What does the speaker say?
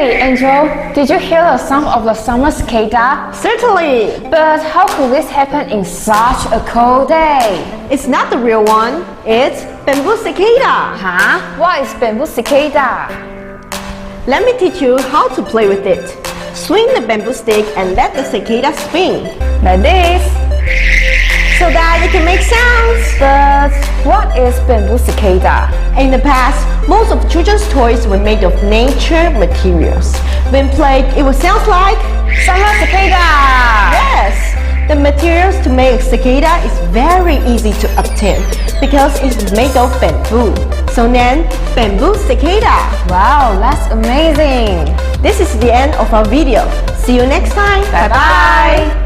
Hey, Angel, did you hear the sound of the summer cicada? Certainly! But how could this happen in such a cold day? It's not the real one, it's bamboo cicada. Huh? What is bamboo cicada? Let me teach you how to play with it. Swing the bamboo stick and let the cicada spin. Like this. So that it can make sounds. But what is bamboo cicada? In the past, most of children's toys were made of nature materials. When played, it would sound like Summer cicada! yes! The materials to make a cicada is very easy to obtain because it is made of bamboo. So then, bamboo cicada. Wow, that's amazing! This is the end of our video. See you next time. Bye-bye!